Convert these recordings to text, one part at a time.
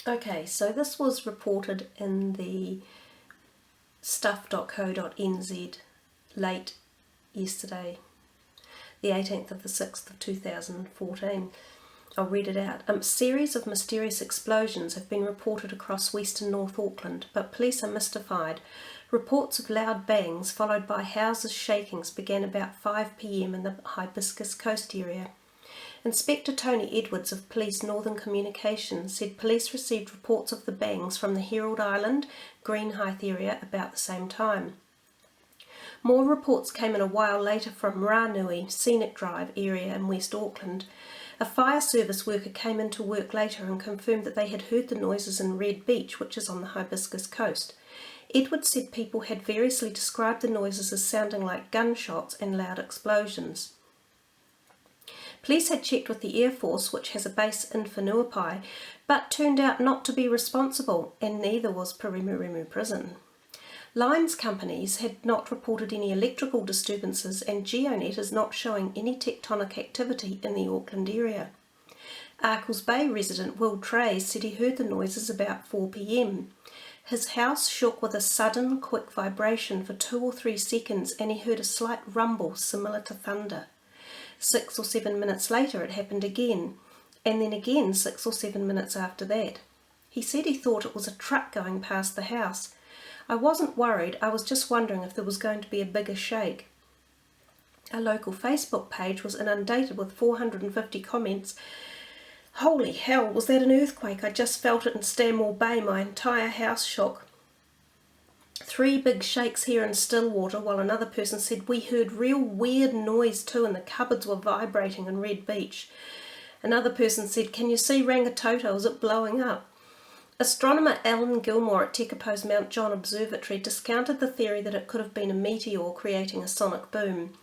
Okay, so this was reported in the stuff.co.nz late yesterday, the 18th of the 6th of 2014. I'll read it out. A series of mysterious explosions have been reported across western North Auckland, but police are mystified. Reports of loud bangs followed by houses shakings began about 5 p.m. in the Hibiscus Coast area. Inspector Tony Edwards of Police Northern Communications said police received reports of the bangs from the Herald Island, Greenhithe area about the same time. More reports came in a while later from Ranui, Scenic Drive area in West Auckland. A fire service worker came into work later and confirmed that they had heard the noises in Red Beach, which is on the Hibiscus Coast. Edwards said people had variously described the noises as sounding like gunshots and loud explosions. Police had checked with the Air Force, which has a base in Whenuapai, but turned out not to be responsible, and neither was Perimeremu Prison. Lines companies had not reported any electrical disturbances, and GeoNet is not showing any tectonic activity in the Auckland area. Arkles Bay resident Will Trays said he heard the noises about 4 p.m. His house shook with a sudden, quick vibration for 2 or 3 seconds, and he heard a slight rumble similar to thunder. 6 or 7 minutes later it happened again, and then again 6 or 7 minutes after that. He said he thought it was a truck going past the house. I wasn't worried, I was just wondering if there was going to be a bigger shake. A local Facebook page was inundated with 450 comments. Holy hell, was that an earthquake? I just felt it in Stanmore Bay, my entire house shook. 3 big shakes here in Stillwater, while another person said we heard real weird noise too and the cupboards were vibrating in Red Beach. Another person said, can you see Rangitoto, is it blowing up? Astronomer Alan Gilmore at Tekapo's Mount John Observatory discounted the theory that it could have been a meteor creating a sonic boom.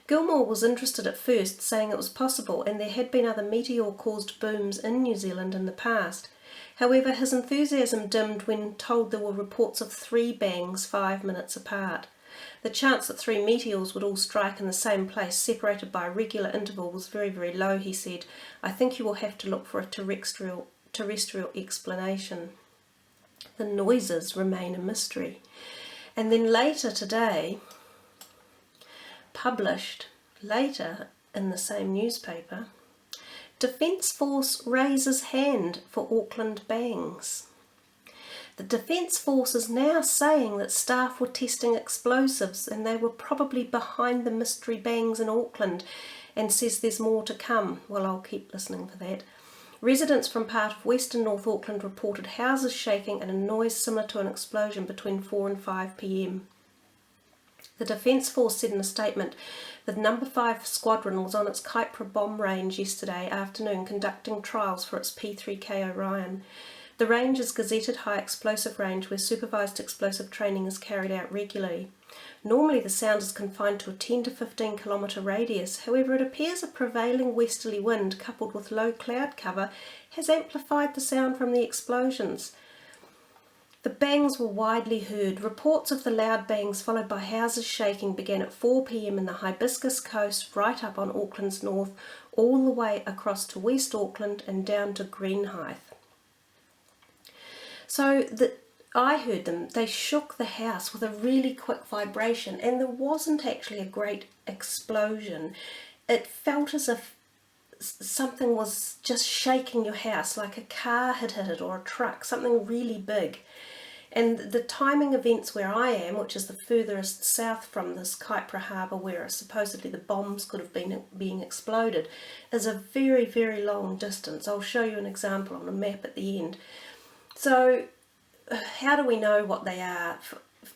Gilmore was interested at first, saying it was possible and there had been other meteor-caused booms in New Zealand in the past. However, his enthusiasm dimmed when told there were reports of 3 bangs 5 minutes apart. The chance that 3 meteors would all strike in the same place, separated by a regular interval, was very, very low, he said. I think you will have to look for a terrestrial explanation. The noises remain a mystery. And then later today, published later in the same newspaper, Defence Force raises hand for Auckland bangs. The Defence Force is now saying that staff were testing explosives and they were probably behind the mystery bangs in Auckland, and says there's more to come. Well, I'll keep listening for that. Residents from part of western North Auckland reported houses shaking and a noise similar to an explosion between 4 and 5 p.m. The Defence Force said in a statement that No. 5 Squadron was on its Kaipara bomb range yesterday afternoon conducting trials for its P3K Orion. The range is gazetted high explosive range where supervised explosive training is carried out regularly. Normally the sound is confined to a 10 to 15 kilometre radius, however it appears a prevailing westerly wind coupled with low cloud cover has amplified the sound from the explosions. The bangs were widely heard. Reports of the loud bangs followed by houses shaking began at 4 p.m. in the Hibiscus Coast, right up on Auckland's north, all the way across to West Auckland and down to Greenhithe. So I heard them. They shook the house with a really quick vibration, and there wasn't actually a great explosion. It felt as if something was just shaking your house, like a car had hit it or a truck, something really big. And the timing events where I am, which is the furthest south from this Kaipara harbour where supposedly the bombs could have been being exploded, is a very, very long distance. I'll show you an example on a map at the end. So how do we know what they are?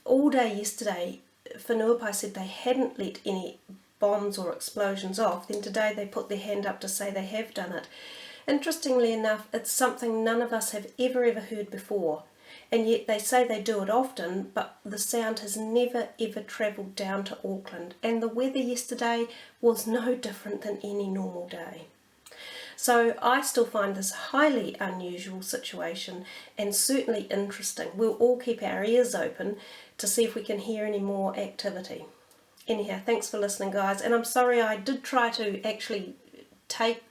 All day yesterday, Whenuapai said they hadn't let any bombs or explosions off. Then today they put their hand up to say they have done it. Interestingly enough, it's something none of us have ever heard before. And yet they say they do it often, but the sound has never ever travelled down to Auckland. And the weather yesterday was no different than any normal day. So I still find this highly unusual situation and certainly interesting. We'll all keep our ears open to see if we can hear any more activity. Anyhow, thanks for listening, guys. And I'm sorry, I did try to actually tape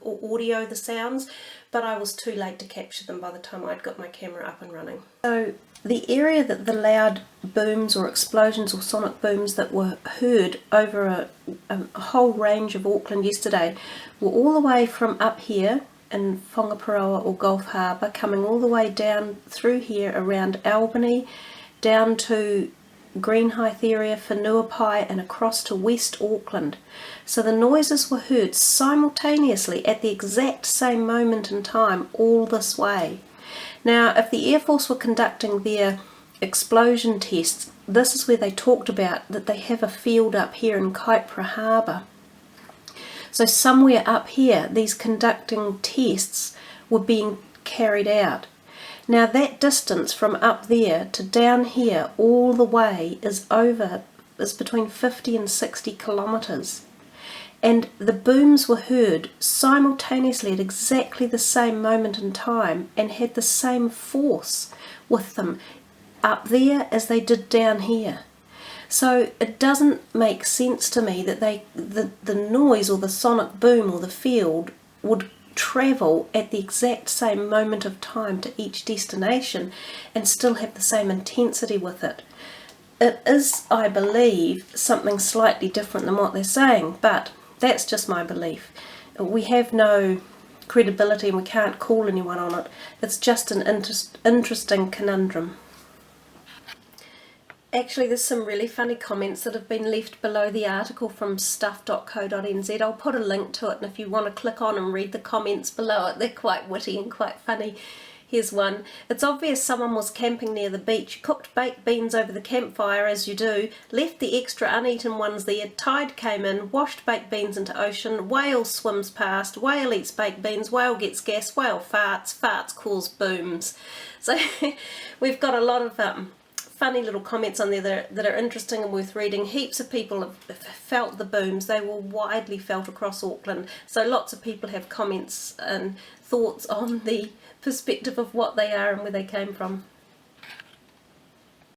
or audio the sounds, but I was too late to capture them by the time I'd got my camera up and running. So the area that the loud booms or explosions or sonic booms that were heard over a whole range of Auckland yesterday were all the way from up here in Whangaparoa or Gulf Harbour, coming all the way down through here around Albany, down to Greenhithe area, Whanuapai, and across to West Auckland. So the noises were heard simultaneously at the exact same moment in time all this way. Now, if the Air Force were conducting their explosion tests, this is where they talked about that they have a field up here in Kaipara Harbour. So somewhere up here, these conducting tests were being carried out. Now that distance from up there to down here all the way is between 50 and 60 kilometres. And the booms were heard simultaneously at exactly the same moment in time and had the same force with them up there as they did down here. So it doesn't make sense to me that the noise or the sonic boom or the field would travel at the exact same moment of time to each destination and still have the same intensity with it. It is, I believe, something slightly different than what they're saying, but that's just my belief. We have no credibility and we can't call anyone on it. It's just an interesting conundrum. Actually, there's some really funny comments that have been left below the article from stuff.co.nz. I'll put a link to it, and if you want to click on and read the comments below it, they're quite witty and quite funny. Here's one. It's obvious someone was camping near the beach, cooked baked beans over the campfire as you do, left the extra uneaten ones there, tide came in, washed baked beans into ocean, whale swims past, whale eats baked beans, whale gets gas, whale farts, farts cause booms. So we've got a lot of funny little comments on there that are interesting and worth reading. Heaps of people have felt the booms. They were widely felt across Auckland. So lots of people have comments and thoughts on the perspective of what they are and where they came from.